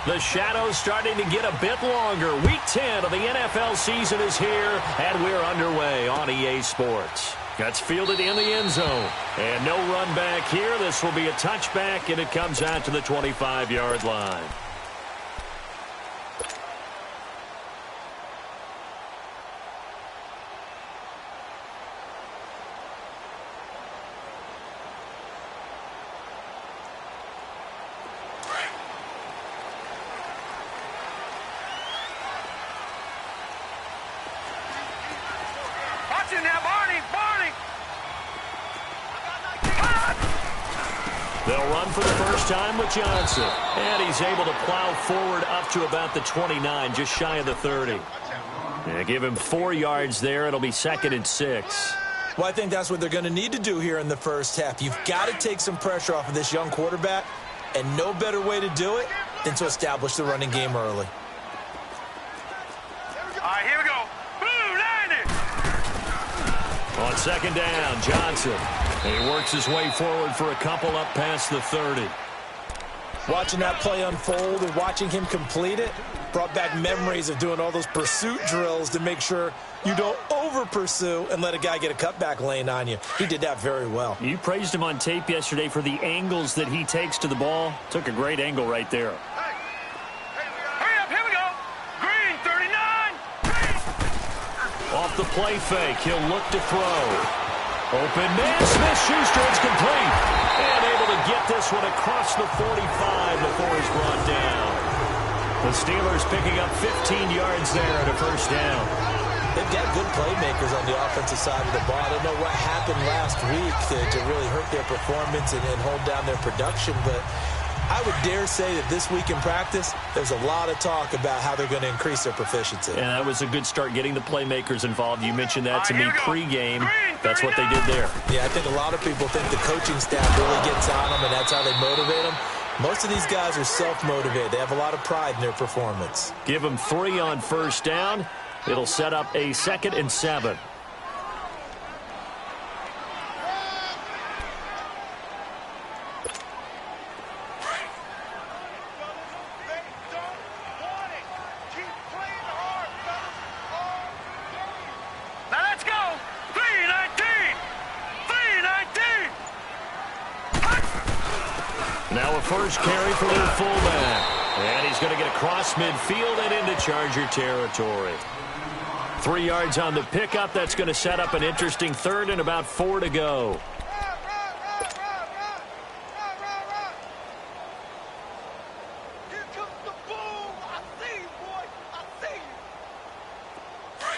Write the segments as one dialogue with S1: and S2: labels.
S1: The shadow's starting to get a bit longer. Week 10 of the NFL season is here, and we're underway on EA Sports. That's fielded in the end zone. And no run back here. This will be a touchback, and it comes out to the 25-yard line. They'll run for the first time with Johnson. And he's able to plow forward up to about the 29, just shy of the 30. Yeah, give him 4 yards there. It'll be 2nd and 6.
S2: Well, I think that's what they're going to need to do here in the first half. You've got to take some pressure off of this young quarterback, and no better way to do it than to establish the running game early.
S3: All right, here we go. Boom, 90.
S1: On 2nd down, Johnson. And he works his way forward for a couple up past the 30.
S2: Watching that play unfold and watching him complete it brought back memories of doing all those pursuit drills to make sure you don't over-pursue and let a guy get a cutback lane on you. He did that very well.
S1: You praised him on tape yesterday for the angles that he takes to the ball. Took a great angle right there.
S3: Hurry up, here we go. Green, 39.
S1: Off the play fake, he'll look to throw. Open man, Smith-Schuster, it's complete. And able to get this one across the 45 before he's brought down. The Steelers picking up 15 yards there at a first down.
S2: They've got good playmakers on the offensive side of the ball. I don't know what happened last week to really hurt their performance and hold down their production, but I would dare say that this week in practice, there's a lot of talk about how they're going to increase their proficiency.
S1: And that was a good start getting the playmakers involved. You mentioned that to me pregame. That's what they did there.
S2: Yeah, I think a lot of people think the coaching staff really gets on them, and that's how they motivate them. Most of these guys are self-motivated. They have a lot of pride in their performance.
S1: Give them 3 on first down. It'll set up a 2nd and 7. Now a first carry for their fullback. And he's going to get across midfield and into Charger territory. 3 yards on the pickup. That's going to set up an interesting 3rd and about 4 to go.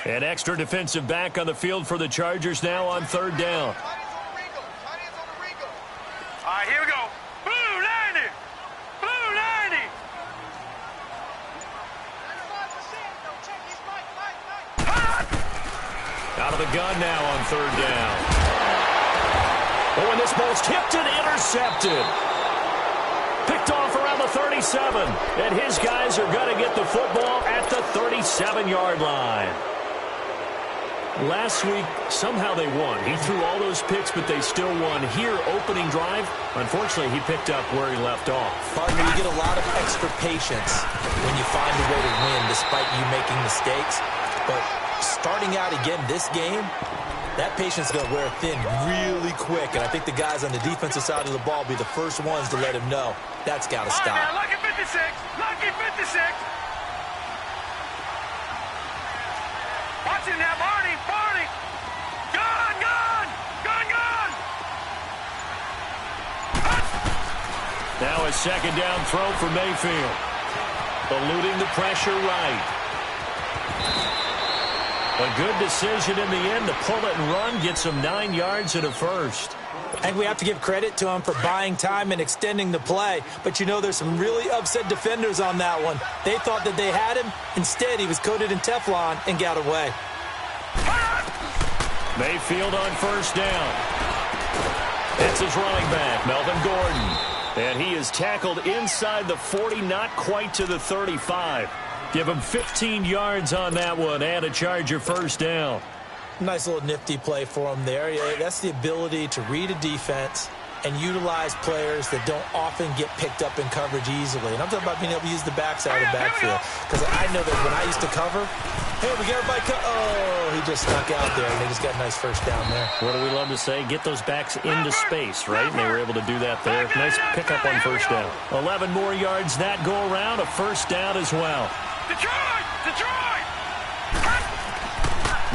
S1: An extra defensive back on the field for the Chargers now on 3rd down.
S3: All right, here we go. Blue 90. Blue 90.
S1: Out of the gun now on 3rd down. Oh, and this ball's tipped and intercepted. Picked off around the 37. And his guys are going to get the football at the 37-yard line. Last week, somehow they won. He threw all those picks, but they still won. Here, opening drive, unfortunately, he picked up where he left off.
S2: Partner, you get a lot of extra patience when you find a way to win despite you making mistakes. But starting out again this game, that patience is going to wear thin really quick. And I think the guys on the defensive side of the ball will be the first ones to let him know that's got to stop.
S3: All right, man, lucky 56. Lucky 56. Watch him now, Barney. Barney. Gone, gone. Gone, gone.
S1: Now a 2nd down throw for Mayfield. Eluding the pressure right. A good decision in the end to pull it and run. Gets him 9 yards and a first.
S2: I think we have to give credit to him for buying time and extending the play. But, you know, there's some really upset defenders on that one. They thought that they had him. Instead, he was coated in Teflon and got away.
S1: Mayfield on first down. It's his running back, Melvin Gordon. And he is tackled inside the 40, not quite to the 35. Give him 15 yards on that one and a Charger first down.
S2: Nice little nifty play for him there. Yeah, that's the ability to read a defense and utilize players that don't often get picked up in coverage easily. And I'm talking about being able to use the backside of the backfield. Because I know that when I used to cover, hey, we got everybody oh, he just snuck out there, and they just got a nice first down there.
S1: What do we love to say? Get those backs into space, right? And they were able to do that there. Nice pickup on first down. 11 more yards that go around, a first down as well.
S3: Detroit! Detroit!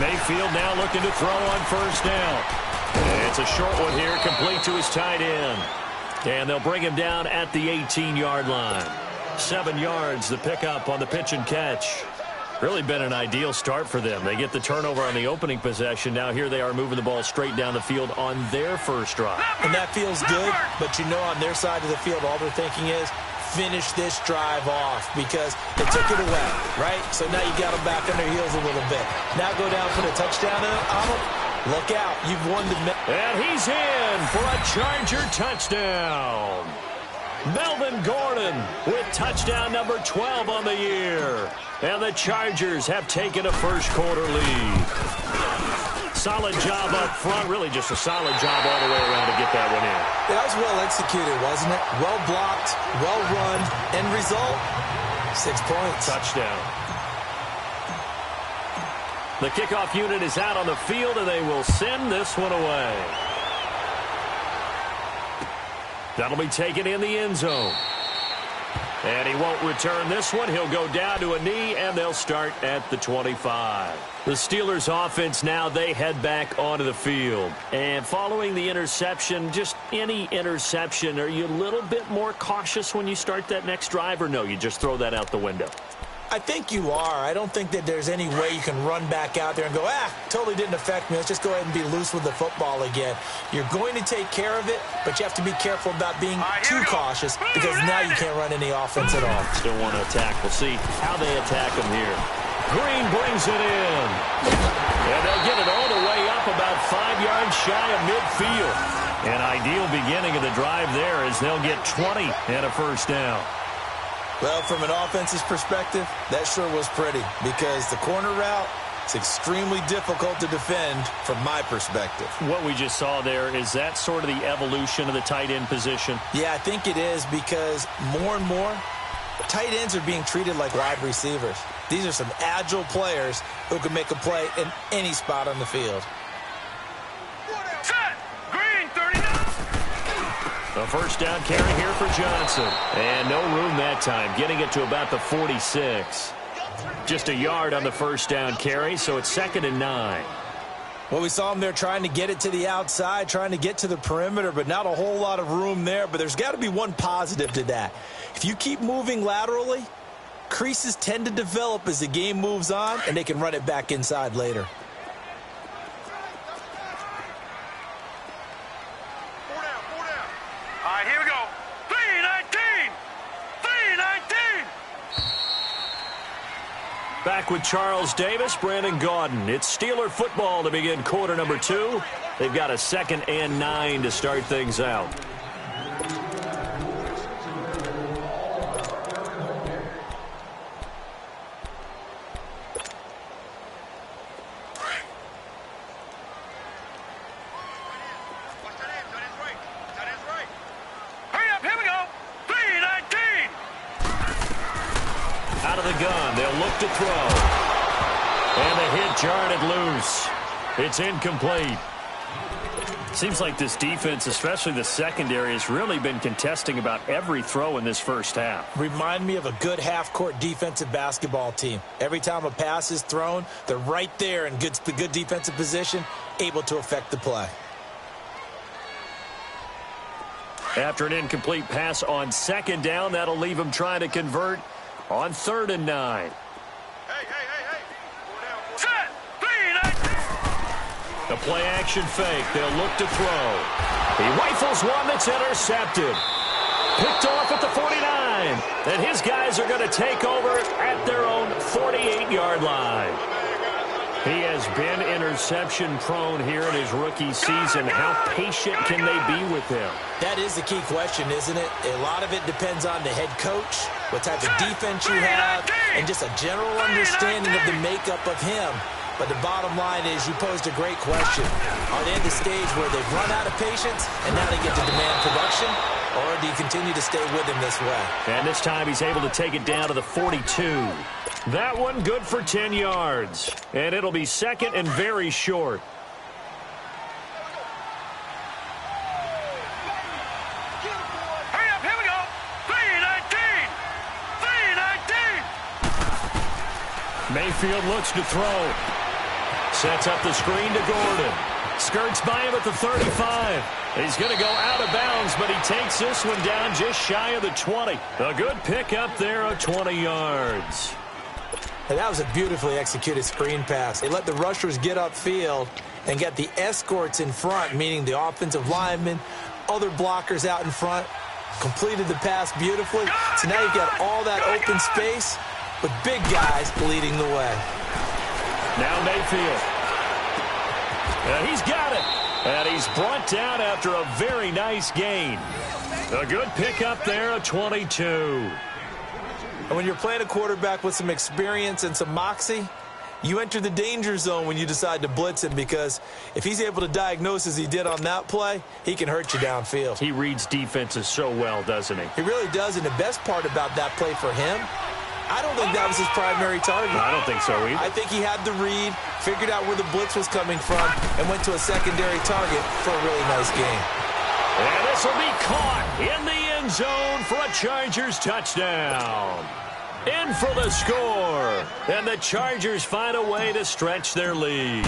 S1: Mayfield now looking to throw on first down. And it's a short one here, complete to his tight end. And they'll bring him down at the 18-yard line. 7 yards, the pickup on the pitch and catch. Really been an ideal start for them. They get the turnover on the opening possession. Now here they are moving the ball straight down the field on their first drive.
S2: And that feels good, but you know on their side of the field, all they're thinking is, finish this drive off because they took it away, right? So now you got them back on their heels a little bit. Now go down for the touchdown on them. Look out. You've won the...
S1: And he's in for a Charger touchdown. Melvin Gordon with touchdown number 12 on the year. And the Chargers have taken a first-quarter lead. Solid job up front. Really just a solid job all the way around to get that one in.
S2: That was well executed, wasn't it? Well blocked, well run. End result, 6 points.
S1: Touchdown. The kickoff unit is out on the field, and they will send this one away. That'll be taken in the end zone. And he won't return this one. He'll go down to a knee, and they'll start at the 25. The Steelers offense now, they head back onto the field. And following the interception, just any interception, are you a little bit more cautious when you start that next drive, or no, you just throw that out the window?
S2: I think you are. I don't think that there's any way you can run back out there and go, totally didn't affect me. Let's just go ahead and be loose with the football again. You're going to take care of it, but you have to be careful about being too cautious because now you can't run any offense at all.
S1: Still want to attack. We'll see how they attack them here. Green brings it in. And they'll get it all the way up about 5 yards shy of midfield. An ideal beginning of the drive there as they'll get 20 and a first down.
S2: Well, from an offense's perspective, that sure was pretty because the corner route, it's extremely difficult to defend from my perspective.
S1: What we just saw there, is that sort of the evolution of the tight end position?
S2: Yeah, I think it is because more and more, tight ends are being treated like wide receivers. These are some agile players who can make a play in any spot on the field.
S3: Set! Green, 39!
S1: A first down carry here for Johnson. And no room that time, getting it to about the 46. Just a yard on the first down carry, so it's 2nd and 9.
S2: Well, we saw him there trying to get it to the outside, trying to get to the perimeter, but not a whole lot of room there. But there's got to be one positive to that. If you keep moving laterally, creases tend to develop as the game moves on, and they can run it back inside later.
S3: All right, here we go. 3-19! 3-19!
S1: Back with Charles Davis, Brandon Gaudin. It's Steeler football to begin quarter number 2. They've got a 2nd and 9 to start things out.
S3: Hurry up, here we go. 3-19!
S1: Out of the gun, they'll look to throw. And the hit jarred it loose. It's incomplete. Seems like this defense, especially the secondary, has really been contesting about every throw in this first half.
S2: Remind me of a good half-court defensive basketball team. Every time a pass is thrown, they're right there in good defensive position, able to affect the play.
S1: After an incomplete pass on 2nd down, that'll leave them trying to convert on 3rd and 9.
S3: Set! 3-19!
S1: The play action fake. They'll look to throw. He rifles one that's intercepted. Picked off at the 49. And his guys are going to take over at their own 48-yard line. He has been interception prone here in his rookie season. How patient can they be with him?
S2: That is the key question, isn't it? A lot of it depends on the head coach, what type of defense you have, and just a general understanding of the makeup of him. But the bottom line is you posed a great question. Are they at the stage where they've run out of patience and now they get to demand production? Or do you continue to stay with him this way?
S1: And this time he's able to take it down to the 42. That one good for 10 yards. And it'll be second and very short.
S3: Hurry up, here we go. 3-19. 3-19.
S1: Mayfield looks to throw. Sets up the screen to Gordon. Skirts by him at the 35. He's going to go out of bounds, but he takes this one down just shy of the 20. A good pickup there of 20 yards.
S2: And that was a beautifully executed screen pass. They let the rushers get upfield and get the escorts in front, meaning the offensive linemen, other blockers out in front, completed the pass beautifully. So now you've got all that open space with big guys leading the way.
S1: Now Mayfield. And he's got it. And he's brought down after a very nice gain. A good pickup there, a 22.
S2: And when you're playing a quarterback with some experience and some moxie, you enter the danger zone when you decide to blitz him, because if he's able to diagnose as he did on that play, he can hurt you downfield.
S1: He reads defenses so well, doesn't he?
S2: He really does, and the best part about that play for him, I don't think that was his primary target.
S1: I don't think so either.
S2: I think he had the read, figured out where the blitz was coming from, and went to a secondary target for a really nice game.
S1: And this will be caught in the end zone for a Chargers touchdown. In for the score. And the Chargers find a way to stretch their lead.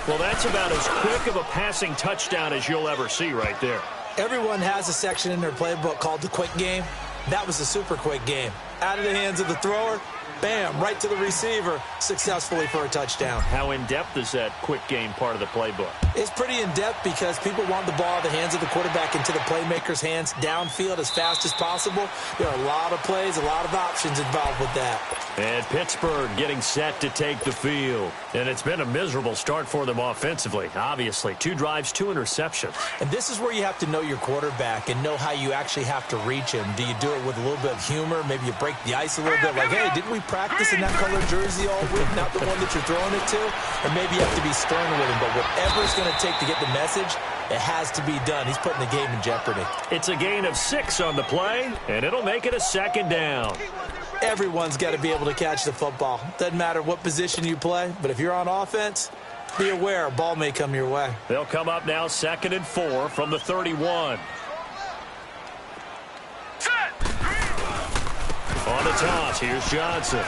S1: Well, that's about as quick of a passing touchdown as you'll ever see right there.
S2: Everyone has a section in their playbook called the quick game. That was a super quick game. Out of the hands of the thrower, bam, right to the receiver, successfully for a touchdown.
S1: How in-depth is that quick game part of the playbook?
S2: It's pretty in-depth because people want the ball out of the hands of the quarterback into the playmaker's hands downfield as fast as possible. There are a lot of plays, a lot of options involved with that.
S1: And Pittsburgh getting set to take the field. And it's been a miserable start for them offensively, obviously. 2 drives, 2 interceptions.
S2: And this is where you have to know your quarterback and know how you actually have to reach him. Do you do it with a little bit of humor? Maybe you break the ice a little bit, like, hey, didn't we practice in that color jersey all week, not the one that you're throwing it to? Or maybe you have to be stern with him, but whatever it's going to take to get the message, it has to be done. He's putting the game in jeopardy.
S1: It's a gain of 6 on the play, and it'll make it a second down.
S2: Everyone's got to be able to catch the football. Doesn't matter what position you play, but if you're on offense, be aware a ball may come your way.
S1: They'll come up now 2nd and 4 from the 31. On the toss, here's Johnson.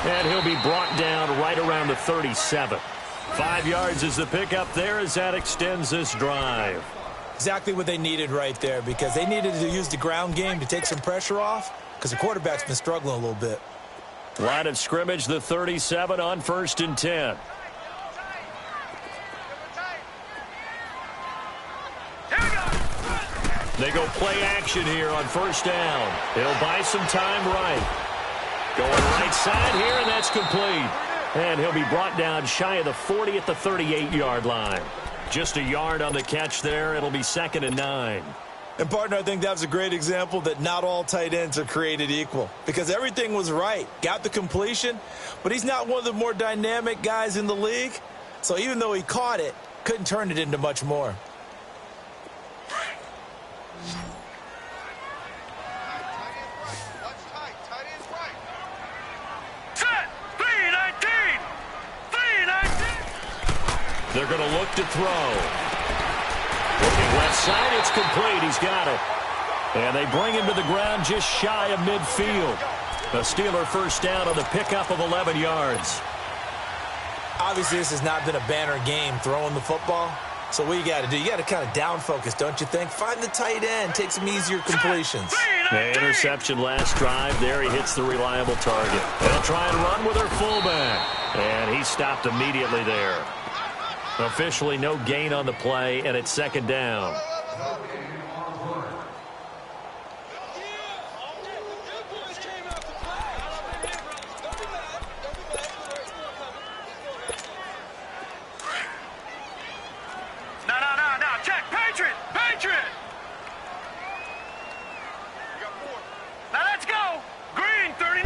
S1: And he'll be brought down right around the 37. 5 yards is the pickup there as that extends this drive.
S2: Exactly what they needed right there, because they needed to use the ground game to take some pressure off, because the quarterback's been struggling a little bit.
S1: Line of scrimmage, the 37 on 1st and 10. They go play action here on 1st down. He'll buy some time right. Going right side here, and that's complete. And he'll be brought down shy of the 40 at the 38-yard line. Just a yard on the catch there. It'll be 2nd and 9.
S2: And, partner, I think that was a great example that not all tight ends are created equal, because everything was right. Got the completion, but he's not one of the more dynamic guys in the league. So even though he caught it, couldn't turn it into much more.
S1: They're going to look to throw. Looking left side, it's complete. He's got it. And they bring him to the ground just shy of midfield. A Steeler first down on the pickup of 11 yards.
S2: Obviously, this has not been a banner game throwing the football. So what you got to do, you got to kind of down focus, don't you think? Find the tight end, take some easier completions.
S1: The interception last drive. There he hits the reliable target. They'll try and run with their fullback. And he stopped immediately there. Officially no gain on the play, and it's 2nd down.
S3: No. Check. Patriot. Now let's go. Green, 39.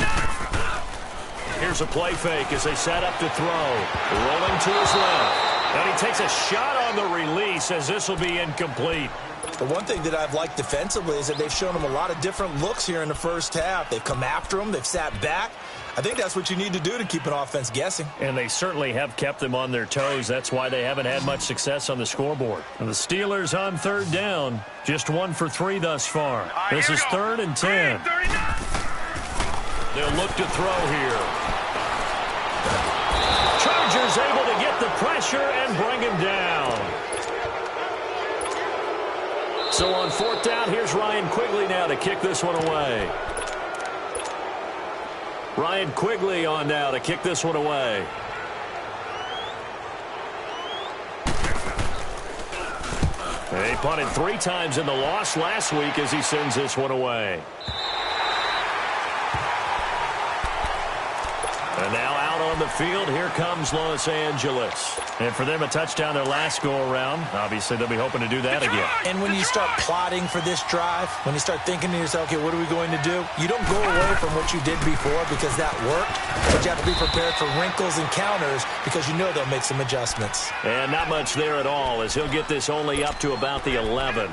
S1: Here's a play fake as they set up to throw. Rolling to his left. And he takes a shot on the release as this will be incomplete.
S2: The one thing that I've liked defensively is that they've shown him a lot of different looks here in the first half. They've come after him. They've sat back. I think that's what you need to do to keep an offense guessing.
S1: And they certainly have kept them on their toes. That's why they haven't had much success on the scoreboard. And the Steelers on third down, just 1 for 3 thus far. This is 3rd and 10. They'll look to throw here. Chargers able to get the pressure and bring him down. So on 4th down, here's Ryan Quigley now to kick this one away. Ryan Quigley on now to kick this one away. He punted 3 times in the loss last week as he sends this one away. And now out on the field, here comes Los Angeles. And for them, a touchdown their last go-around. Obviously, they'll be hoping to do that again.
S2: And when you start plotting for this drive, when you start thinking to yourself, okay, what are we going to do? You don't go away from what you did before because that worked. But you have to be prepared for wrinkles and counters because you know they'll make some adjustments.
S1: And not much there at all as he'll get this only up to about the 11.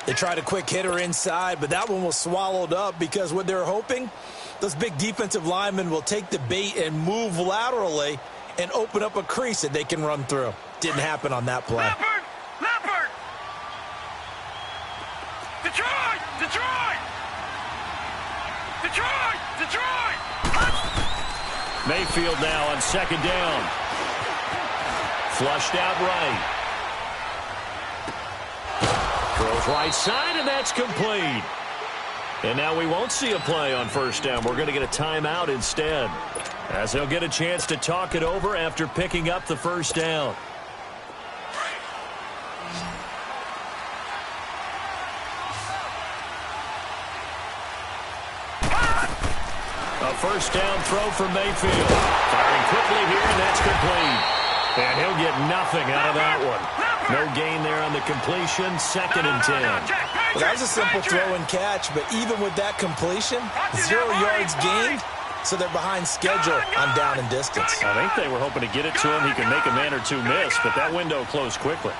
S2: They tried a quick hitter inside, but that one was swallowed up because what they're hoping, those big defensive linemen will take the bait and move laterally and open up a crease that they can run through. Didn't happen on that play.
S3: Leopard! Leopard! Detroit! Detroit! Detroit! Detroit!
S1: Mayfield now on 2nd down. Flushed out right. Throws right side, and that's complete. And now we won't see a play on 1st down. We're going to get a timeout instead, as they'll get a chance to talk it over after picking up the 1st down. A 1st down throw from Mayfield. Firing quickly here, and that's complete. And he'll get nothing out of that one. No gain there on the completion. 2nd and 10.
S2: Well, that was a simple throw and catch, but even with that completion, 0 yards gained, so they're behind schedule on down and distance.
S1: I think they were hoping to get it to him. He could make a man or two miss, but that window closed quickly.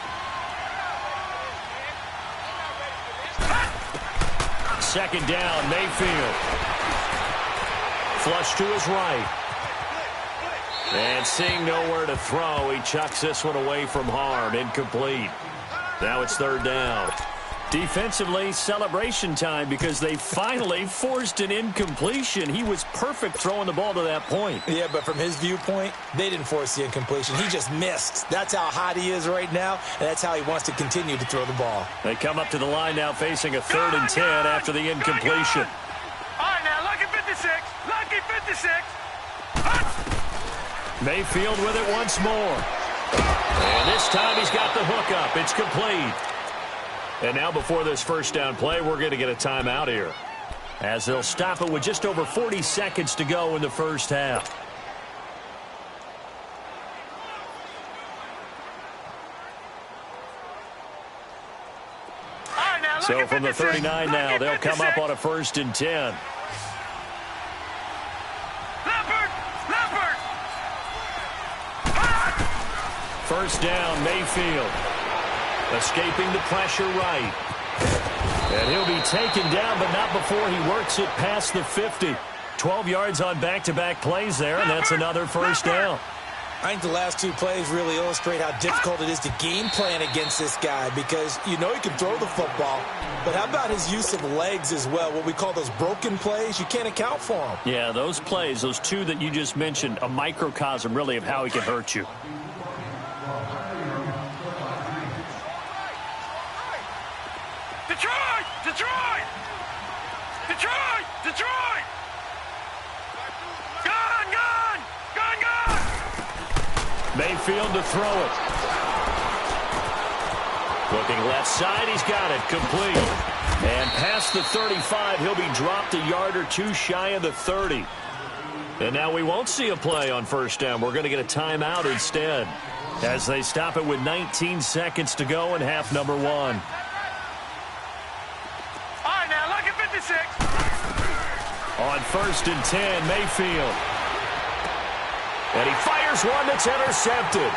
S1: 2nd down, Mayfield. Flush to his right. And seeing nowhere to throw, he chucks this one away from harm. Incomplete. Now it's 3rd down. Defensively, celebration time because they finally forced an incompletion. He was perfect throwing the ball to that point.
S2: Yeah, but from his viewpoint, they didn't force the incompletion. He just missed. That's how hot he is right now, and that's how he wants to continue to throw the ball.
S1: They come up to the line now facing a 3rd and 10 after the incompletion.
S3: All right, now, lucky 56. Lucky 56.
S1: Mayfield with it once more. And this time he's got the hook up. It's complete. And now before this 1st down play, we're going to get a timeout here, as they'll stop it with just over 40 seconds to go in the 1st half.
S3: All right, now,
S1: So from the 39 now, they'll come up on a 1st and 10.
S3: Leopard! Leopard!
S1: 1st down, Mayfield. Escaping the pressure right. And he'll be taken down, but not before he works it past the 50. 12 yards on back-to-back plays there, and that's another 1st down.
S2: I think the last 2 plays really illustrate how difficult it is to game plan against this guy because you know he can throw the football, but how about his use of legs as well? What we call those broken plays, you can't account for them.
S1: Yeah, those plays, those 2 that you just mentioned, a microcosm really of how he can hurt you.
S3: Detroit! Detroit! Detroit! Detroit! Gone! Gone! Gone! Gone!
S1: Mayfield to throw it. Looking left side, he's got it. Complete. And past the 35, he'll be dropped a yard or 2 shy of the 30. And now we won't see a play on 1st down. We're going to get a timeout instead, as they stop it with 19 seconds to go in half number 1.
S3: All right, now, lucky 56.
S1: On 1st and 10, Mayfield. And he fires one that's intercepted.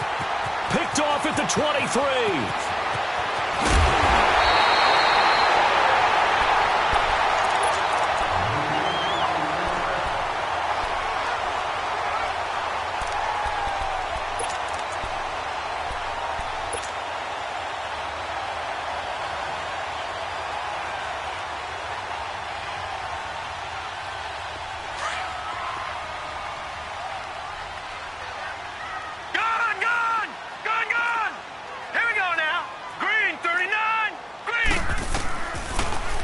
S1: Picked off at the 23.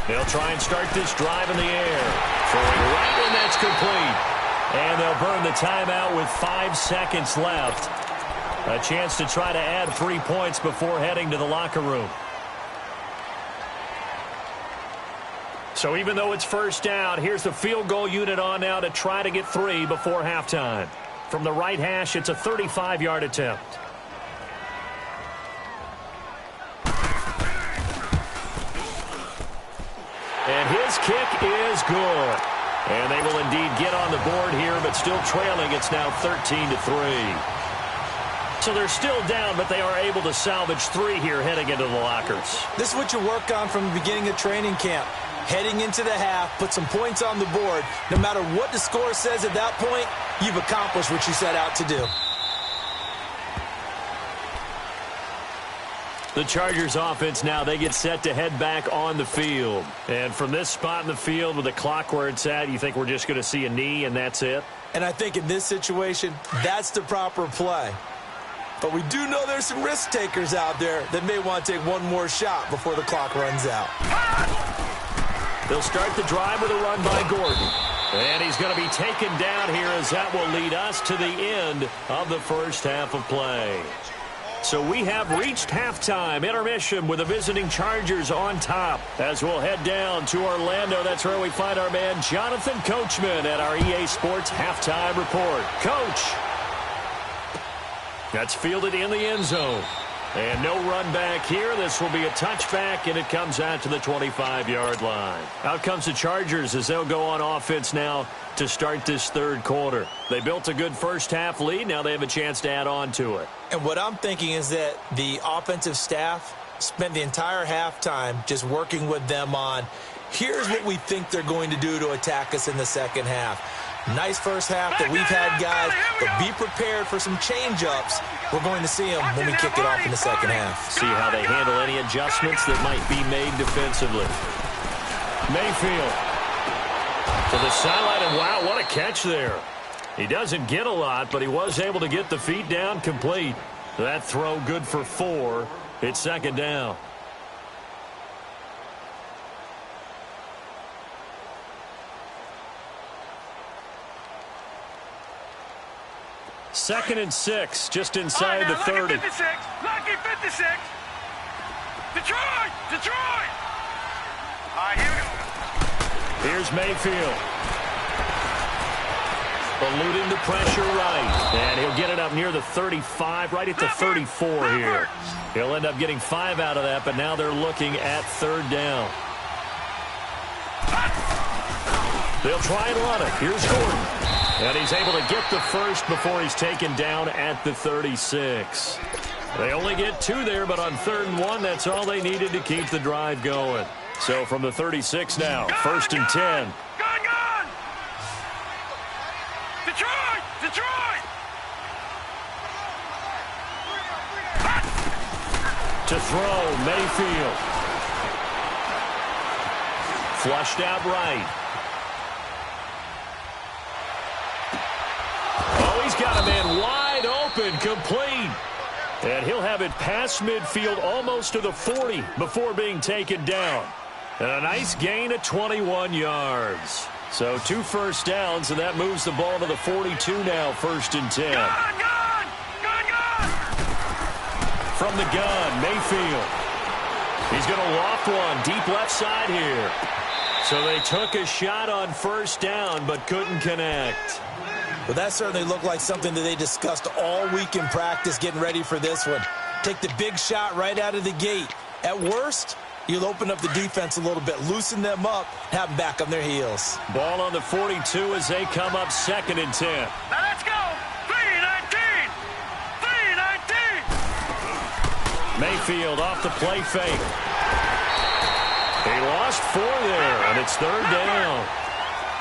S1: They'll try and start this drive in the air. Throwing right, and that's complete. And they'll burn the timeout with 5 seconds left. A chance to try to add 3 points before heading to the locker room. So even though it's first down, here's the field goal unit on now to try to get 3 before halftime. From the right hash, it's a 35-yard attempt. And his kick is good. And they will indeed get on the board here, but still trailing. It's now 13-3. So they're still down, but they are able to salvage 3 here heading into the lockers.
S2: This is what you work on from the beginning of training camp. Heading into the half, put some points on the board. No matter what the score says at that point, you've accomplished what you set out to do.
S1: The Chargers offense now, they get set to head back on the field. And from this spot in the field with the clock where it's at, you think we're just going to see a knee and that's it?
S2: And I think in this situation, that's the proper play. But we do know there's some risk takers out there that may want to take one more shot before the clock runs out.
S1: They'll start the drive with a run by Gordon. And he's going to be taken down here as that will lead us to the end of the first half of play. So we have reached halftime, intermission with the visiting Chargers on top. As we'll head down to Orlando, that's where we find our man Jonathan Coachman at our EA Sports Halftime Report. Coach. That's fielded in the end zone. And no run back here. This will be a touchback, and it comes out to the 25-yard line. Out comes the Chargers as they'll go on offense now to start this third quarter. They built a good first-half lead. Now they have a chance to add on to it.
S2: And what I'm thinking is that the offensive staff spent the entire halftime just working with them on, here's what we think they're going to do to attack us in the second half. Nice first half that we've had, guys, but be prepared for some change-ups. We're going to see them when we kick it off in the second half.
S1: See how they handle any adjustments that might be made defensively. Mayfield to the sideline, and wow, what a catch there. He doesn't get a lot, but he was able to get the feet down complete. That throw good for 4. It's second down. Second and 6, just inside the 30.
S3: Lucky 56. Lucky 56. Detroit! Detroit! All right, here we go.
S1: Here's Mayfield. Eluding the pressure right. And he'll get it up near the 35, right at the 34 here. He'll end up getting 5 out of that, but now they're looking at third down. They'll try and run it. Here's Gordon. And he's able to get the first before he's taken down at the 36. They only get 2 there, but on 3rd and 1, that's all they needed to keep the drive going. So from the 36 now, 1st and 10.
S3: Gone! Detroit! Detroit!
S1: To throw, Mayfield. Flushed out right. Oh, he's got a man wide open, complete. And he'll have it past midfield almost to the 40 before being taken down. And a nice gain of 21 yards. So 2 first downs, and that moves the ball to the 42 now, 1st and 10.
S3: Gone!
S1: From the gun, Mayfield. He's going to loft one deep left side here. So they took a shot on 1st down, but couldn't connect.
S2: Well, that certainly looked like something that they discussed all week in practice getting ready for this one. Take the big shot right out of the gate. At worst, you'll open up the defense a little bit, loosen them up, have them back on their heels.
S1: Ball on the 42 as they come up 2nd and 10.
S3: Now let's go! 3 and
S1: Mayfield off the play fake. He lost 4 there, and it's third down.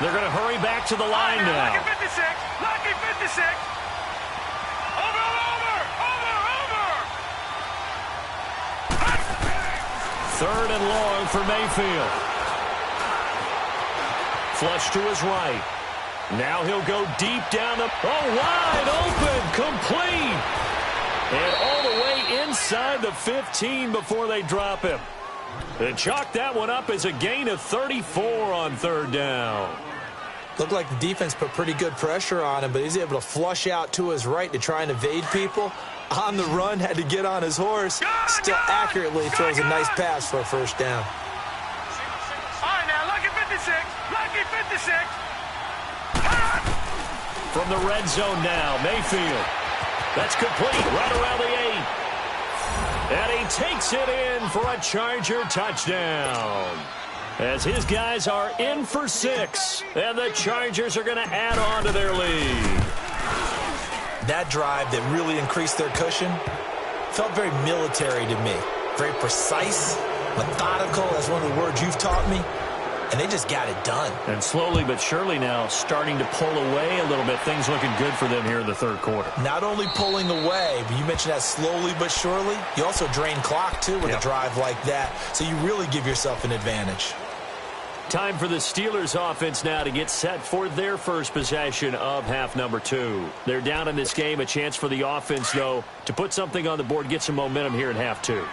S1: They're going to hurry back to the line now.
S3: Lucky 56. Lucky 56. Over.
S1: Third and long for Mayfield. Flush to his right. Now he'll go deep down the... Oh, wide open, complete. And all the way inside the 15 before they drop him. They chalk that one up as a gain of 34 on third down.
S2: Looked like the defense put pretty good pressure on him, but he's able to flush out to his right to try and evade people. On the run, had to get on his horse. Still accurately throws a nice pass for a first down.
S3: All right, now, lucky 56. Lucky 56.
S1: From the red zone now, Mayfield. That's complete right around the 8. And he takes it in for a Charger touchdown. As his guys are in for 6. And the Chargers are going to add on to their lead.
S2: That drive that really increased their cushion felt very military to me. Very precise, methodical. That's one of the words you've taught me. And they just got it done.
S1: And slowly but surely now starting to pull away a little bit. Things looking good for them here in the third quarter.
S2: Not only pulling away, but you mentioned that slowly but surely. You also drain clock, too, with a drive like that. So you really give yourself an advantage.
S1: Time for the Steelers offense now to get set for their first possession of half number 2. They're down in this game. A chance for the offense, though, to put something on the board, get some momentum here in half 2.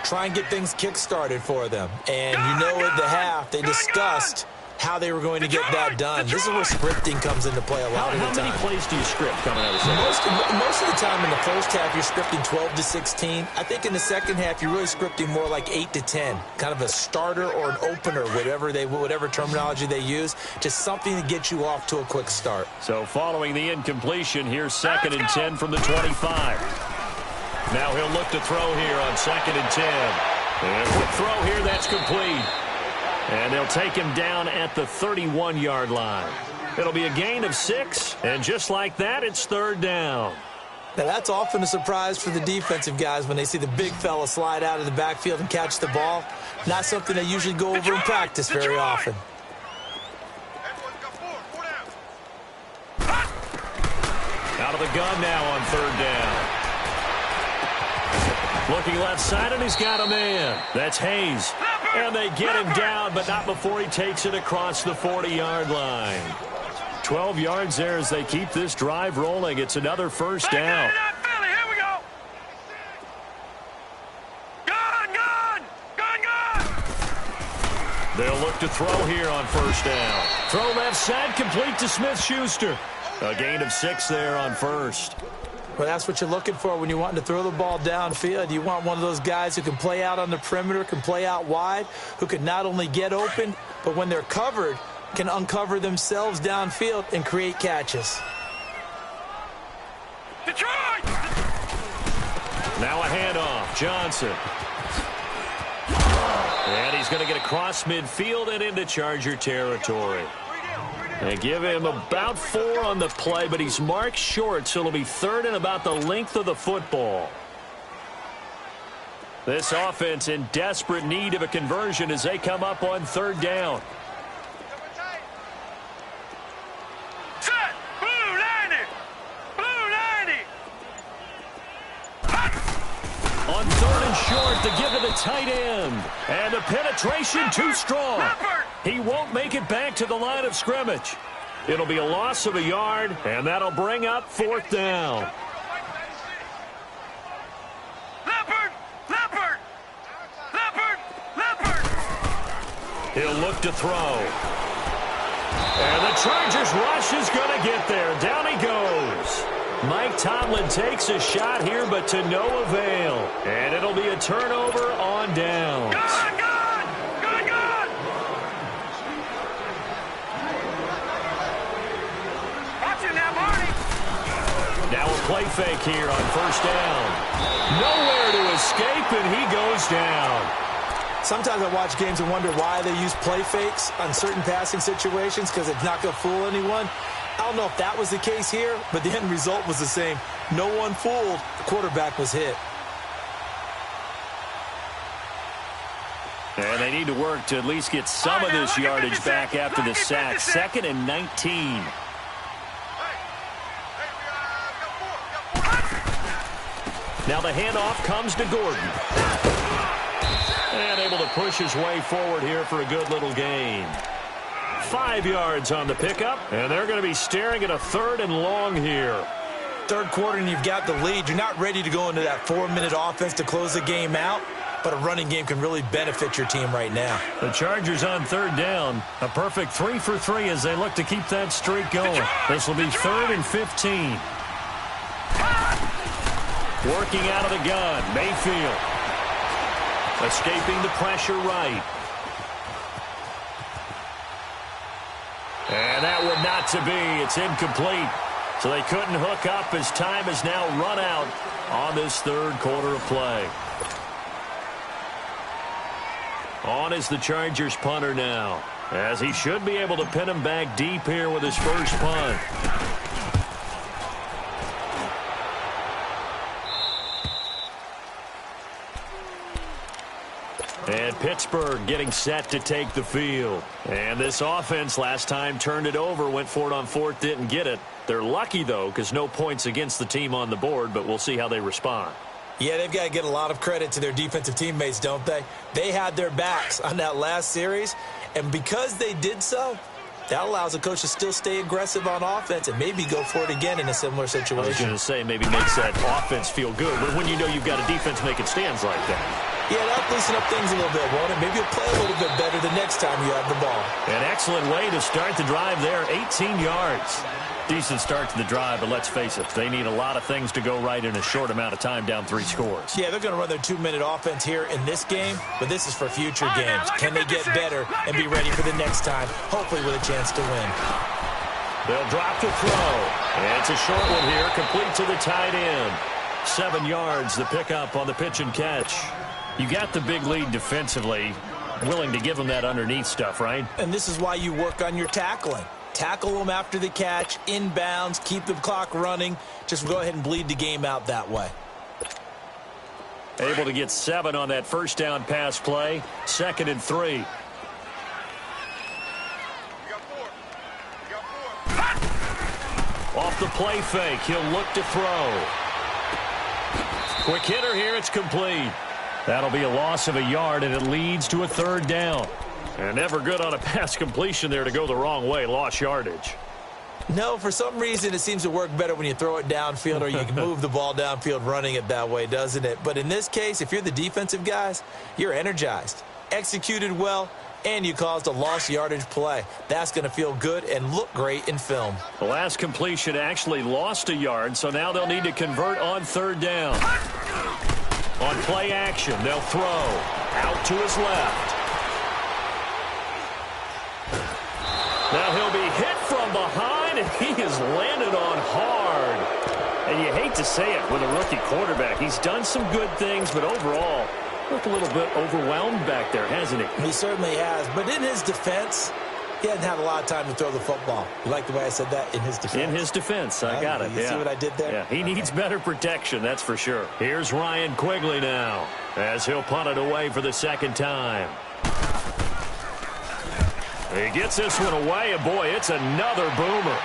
S2: Try and get things kick-started for them. And you know at the half, they discussed how they were going to get that done. This is where scripting comes into play a lot of the time.
S1: How many plays do you script coming out of the second?
S2: Most of the time in the first half, you're scripting 12 to 16. I think in the second half, you're really scripting more like 8 to 10. Kind of a starter or an opener, whatever terminology they use. Just something to get you off to a quick start.
S1: So following the incompletion, here's 2nd and 10 from the 25. Now he'll look to throw here on 2nd and 10. And a quick throw here, that's complete. And they'll take him down at the 31-yard line. It'll be a gain of 6, and just like that, it's third down.
S2: Now, that's often a surprise for the defensive guys when they see the big fella slide out of the backfield and catch the ball. Not something they usually go over in practice very often.
S1: Out of the gun now on third down. Looking left side, and he's got a man. That's Hayes. And they get him down, but not before he takes it across the 40-yard line. 12 yards there as they keep this drive rolling. It's another first down.
S3: Here we go. Gun.
S1: They'll look to throw here on first down. Throw left side, complete to Smith-Schuster. A gain of 6 there on first.
S2: Well, that's what you're looking for when you're wanting to throw the ball downfield. You want one of those guys who can play out on the perimeter, can play out wide, who can not only get open, but when they're covered, can uncover themselves downfield and create catches.
S3: Detroit!
S1: Now a handoff. Johnson. And he's going to get across midfield and into Charger territory. They give him about 4 on the play, but he's marked short, so it'll be third and about the length of the football. This offense in desperate need of a conversion as they come up on third down.
S3: Set! Blue 90!
S1: On third and short, the give to the tight end. And the penetration too strong. He won't make it back to the line of scrimmage. It'll be a loss of a yard, and that'll bring up fourth down.
S3: Leopard!
S1: He'll look to throw. And the Chargers rush is going to get there. Down he goes. Mike Tomlin takes a shot here, but to no avail. And it'll be a turnover on downs.
S3: Gun! Watch it now, Marty!
S1: Now a play fake here on first down. Nowhere to escape, and he goes down.
S2: Sometimes I watch games and wonder why they use play fakes on certain passing situations, because it's not going to fool anyone. I don't know if that was the case here, but the end result was the same. No one fooled. The quarterback was hit.
S1: need to work to at least get some of this yardage back after the sack. 2nd and 19. Now the handoff comes to Gordon. And able to push his way forward here for a good little gain. 5 yards on the pickup, and they're going to be staring at a 3rd and long here.
S2: Third quarter and you've got the lead. You're not ready to go into that 4-minute offense to close the game out, but a running game can really benefit your team right now.
S1: The Chargers on 3rd down. A perfect 3 for 3 as they look to keep that streak going. This will be 3rd and 15. Working out of the gun, Mayfield. Escaping the pressure right. And that one not to be. It's incomplete. So they couldn't hook up as time has now run out on this 3rd quarter of play. On is the Chargers punter now, as he should be able to pin him back deep here with his first punt. And Pittsburgh getting set to take the field. And this offense last time turned it over, went for it on 4th, didn't get it. They're lucky, though, because no points against the team on the board, but we'll see how they respond.
S2: Yeah, they've got to get a lot of credit to their defensive teammates, don't they? They had their backs on that last series, and because they did so, that allows the coach to still stay aggressive on offense and maybe go for it again in a similar situation.
S1: I was going to say maybe makes that offense feel good, but when you know you've got a defense making stands like that.
S2: Yeah, that'll loosen up things a little bit, won't it? Maybe you'll play a little bit better the next time you have the ball.
S1: An excellent way to start the drive there, 18 yards. Decent start to the drive, but let's face it, they need a lot of things to go right in a short amount of time down 3 scores.
S2: Yeah, they're going to run their 2-minute offense here in this game, but this is for future games. Can they get better and be ready for the next time, hopefully with a chance to win?
S1: They'll drop to throw. And it's a short one here, complete to the tight end. 7 yards, the pickup on the pitch and catch. You got the big lead defensively, willing to give them that underneath stuff, right?
S2: And this is why you work on your tackling. Tackle them after the catch, inbounds, keep the clock running. Just go ahead and bleed the game out that way.
S1: Able to get 7 on that first down pass play. 2nd and 3. Off the play fake, he'll look to throw. Quick hitter here, it's complete. That'll be a loss of a yard, and it leads to a 3rd down. And never good on a pass completion there to go the wrong way. Lost yardage.
S2: No, for some reason it seems to work better when you throw it downfield or you can move the ball downfield running it that way, doesn't it? But in this case, if you're the defensive guys, you're energized, executed well, and you caused a lost yardage play. That's going to feel good and look great in film.
S1: The last completion actually lost a yard, so now they'll need to convert on 3rd down. On play action, they'll throw out to his left. Now he'll be hit from behind, and he is landed on hard. And you hate to say it with a rookie quarterback. He's done some good things, but overall, looked a little bit overwhelmed back there, hasn't he?
S2: He certainly has. But in his defense, he hadn't had a lot of time to throw the football. You like the way I said that? In his defense.
S1: In his defense. I got it.
S2: You see what I did there?
S1: Yeah, he needs better protection, that's for sure. Here's Ryan Quigley now, as he'll punt it away for the 2nd time. He gets this one away, and boy, it's another boomer.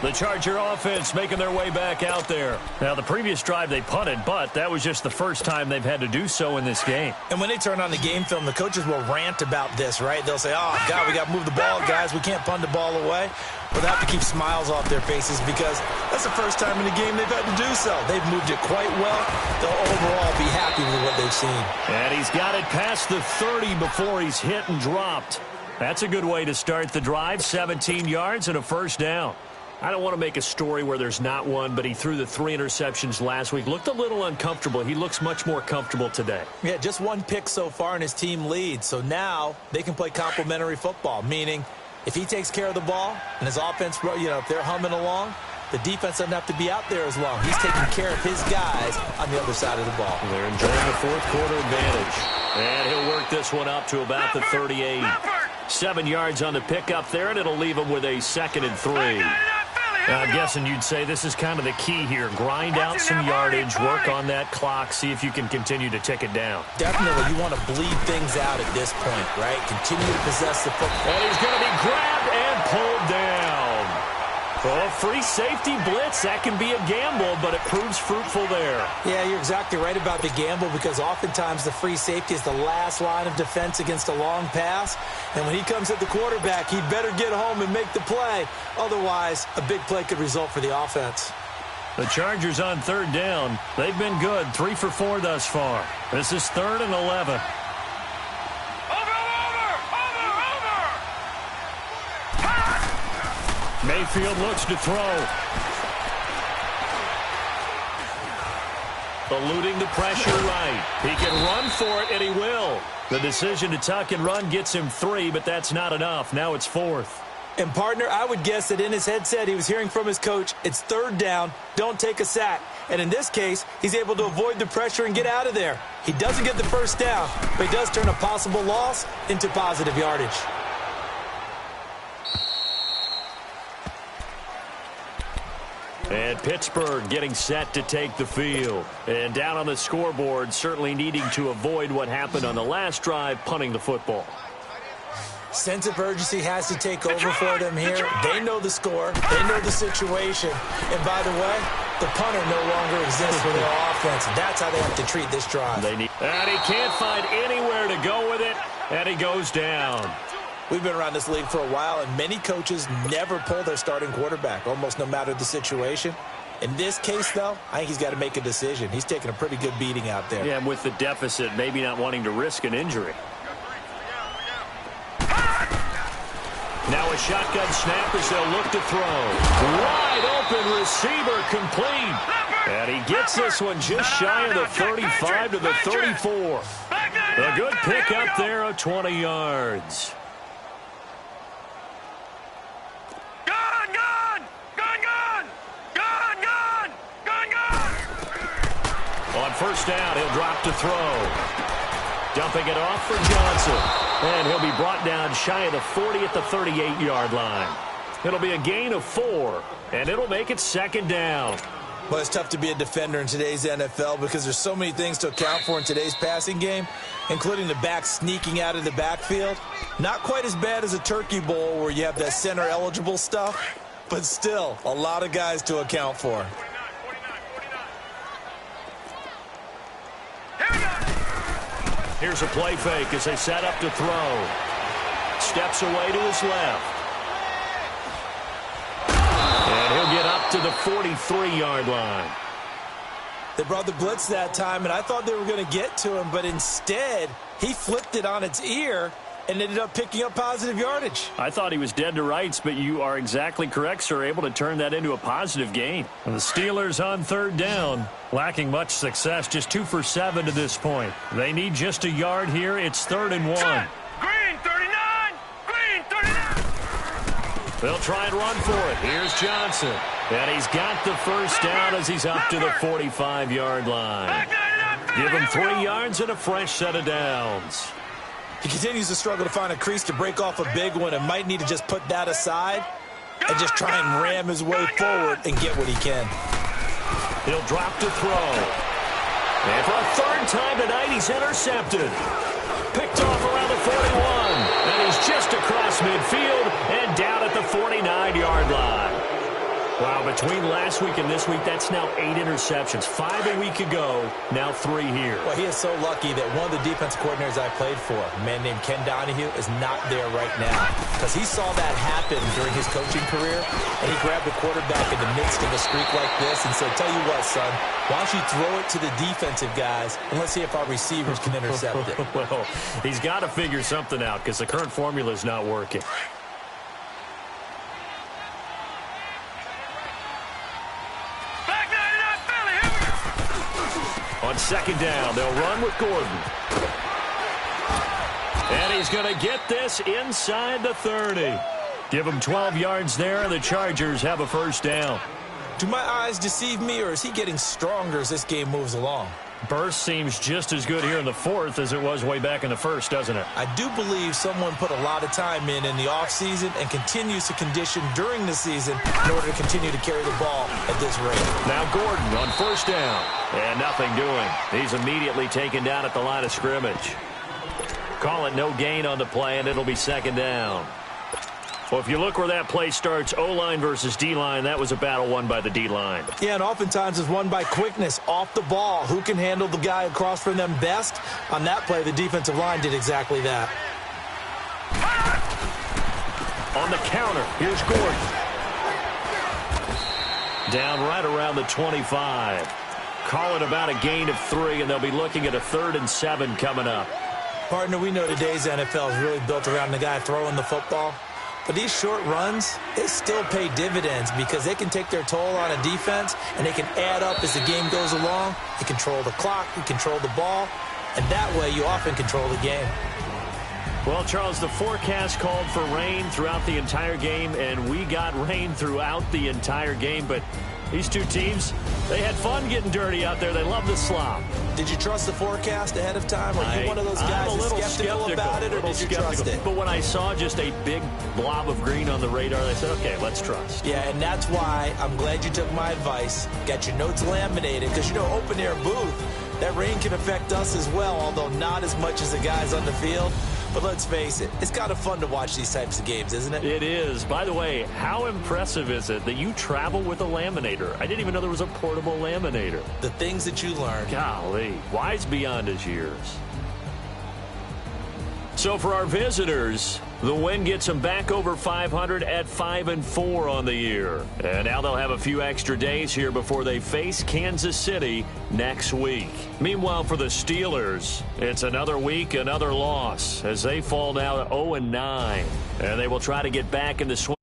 S1: The Charger offense making their way back out there. Now, the previous drive they punted, but that was just the first time they've had to do so in this game.
S2: And when they turn on the game film, the coaches will rant about this, right? They'll say, oh, God, we got to move the ball, guys. We can't punt the ball away. But they have to keep smiles off their faces because that's the first time in the game they've had to do so. They've moved it quite well. They'll overall be happy with what they've seen.
S1: And he's got it past the 30 before he's hit and dropped. That's a good way to start the drive. 17 yards and a 1st down. I don't want to make a story where there's not one, but he threw the 3 interceptions last week. Looked a little uncomfortable. He looks much more comfortable today.
S2: Yeah, just 1 pick so far and his team leads. So now they can play complementary football, meaning if he takes care of the ball and his offense, if they're humming along, the defense doesn't have to be out there as long. He's taking care of his guys on the other side of the ball.
S1: They're enjoying the 4th quarter advantage. And he'll work this one up to about the 38. 7 yards on the pickup there, and it'll leave him with a 2nd and 3. I'm guessing you'd say this is kind of the key here. Grind out some yardage, work on that clock, see if you can continue to tick it down.
S2: Definitely, you want to bleed things out at this point, right? Continue to possess the football.
S1: And he's going to be grabbed and pulled down. Oh, free safety blitz, that can be a gamble, but it proves fruitful there.
S2: Yeah, you're exactly right about the gamble because oftentimes the free safety is the last line of defense against a long pass. And when he comes at the quarterback, he better get home and make the play. Otherwise, a big play could result for the offense.
S1: The Chargers on third down. They've been good, 3 for 4 thus far. This is 3rd and 11. Mayfield looks to throw. Eluding the pressure right. He can run for it, and he will. The decision to tuck and run gets him 3, but that's not enough. Now it's 4th.
S2: And, partner, I would guess that in his headset he was hearing from his coach, it's 3rd down, don't take a sack. And in this case, he's able to avoid the pressure and get out of there. He doesn't get the first down, but he does turn a possible loss into positive yardage.
S1: And Pittsburgh getting set to take the field. And down on the scoreboard, certainly needing to avoid what happened on the last drive, punting the football.
S2: Sense of urgency has to take over for them here. They know the score. They know the situation. And by the way, the punter no longer exists for their offense. That's how they have to treat this drive.
S1: And he can't find anywhere to go with it, and he goes down.
S2: We've been around this league for a while, and many coaches never pull their starting quarterback, almost no matter the situation. In this case, though, I think he's got to make a decision. He's taking a pretty good beating out there.
S1: Yeah, and with the deficit, maybe not wanting to risk an injury. Now a shotgun snap as they'll look to throw. Wide open receiver complete. And he gets this one just shy of the 35 to the 34. A good pick up there of 20 yards. On first down, he'll drop to throw. Dumping it off for Johnson. And he'll be brought down shy of the 40 at the 38-yard line. It'll be a gain of 4, and it'll make it 2nd down.
S2: Well, it's tough to be a defender in today's NFL because there's so many things to account for in today's passing game, including the back sneaking out of the backfield. Not quite as bad as a turkey bowl where you have that center-eligible stuff, but still a lot of guys to account for.
S1: Here's a play fake as they set up to throw. Steps away to his left. And he'll get up to the 43-yard line.
S2: They brought the blitz that time, and I thought they were going to get to him, but instead he flipped it on its ear and ended up picking up positive yardage.
S1: I thought he was dead to rights, but you are exactly correct, sir, able to turn that into a positive gain. And the Steelers on third down, lacking much success, just 2 for 7 to this point. They need just a yard here. It's 3rd and 1.
S3: Green 39! Green 39!
S1: They'll try and run for it. Here's Johnson. And he's got the first down as he's up to the 45-yard line. Give him 3 yards and a fresh set of downs.
S2: He continues to struggle to find a crease to break off a big one and might need to just put that aside and just try and ram his way forward and get what he can.
S1: He'll drop to throw. And for a 3rd time tonight, he's intercepted. Picked off around the 41. And he's just across midfield and down at the 49-yard line. Wow, between last week and this week, that's now 8 interceptions. 5 a week ago, now 3 here.
S2: Well, he is so lucky that one of the defense coordinators I played for, a man named Ken Donahue, is not there right now. Because he saw that happen during his coaching career, and he grabbed the quarterback in the midst of a streak like this and said, tell you what, son, why don't you throw it to the defensive guys, and let's see if our receivers can intercept it.
S1: Well, he's got to figure something out because the current formula is not working. On 2nd down, they'll run with Gordon. And he's going to get this inside the 30. Give him 12 yards there, and the Chargers have a first down.
S2: Do my eyes deceive me, or is he getting stronger as this game moves along?
S1: Burst seems just as good here in the fourth as it was way back in the first, doesn't it?
S2: I do believe someone put a lot of time in the offseason and continues to condition during the season in order to continue to carry the ball at this rate.
S1: Now Gordon on first down. And nothing doing. He's immediately taken down at the line of scrimmage. Call it no gain on the play, and it'll be second down. Well, if you look where that play starts, O-line versus D-line, that was a battle won by the D-line.
S2: Yeah, and oftentimes it's won by quickness off the ball. Who can handle the guy across from them best? On that play, the defensive line did exactly that.
S1: On the counter, here's Gordon. Down right around the 25. Call it about a gain of 3, and they'll be looking at a 3rd and 7 coming up.
S2: Partner, we know today's NFL is really built around the guy throwing the football. But these short runs, they still pay dividends because they can take their toll on a defense, and they can add up as the game goes along. You control the clock, you control the ball, and that way you often control the game.
S1: Well, Charles, the forecast called for rain throughout the entire game, and we got rain throughout the entire game. But these two teams, they had fun getting dirty out there. They love the slop.
S2: Did you trust the forecast ahead of time? Are you one of those guys that's skeptical about it, or did you trust it?
S1: But when I saw just a big blob of green on the radar, I said, okay, let's trust.
S2: Yeah, and that's why I'm glad you took my advice. Got your notes laminated, because, you know, open-air booth, that rain can affect us as well, although not as much as the guys on the field. But let's face it, it's kind of fun to watch these types of games, isn't it?
S1: It is. By the way, how impressive is it that you travel with a laminator? I didn't even know there was a portable laminator.
S2: The things that you learn.
S1: Golly, wise beyond his years. So for our visitors, the win gets them back over 500 at 5-4 on the year. And now they'll have a few extra days here before they face Kansas City next week. Meanwhile, for the Steelers, it's another week, another loss as they fall now to 0-9. And they will try to get back in the swing.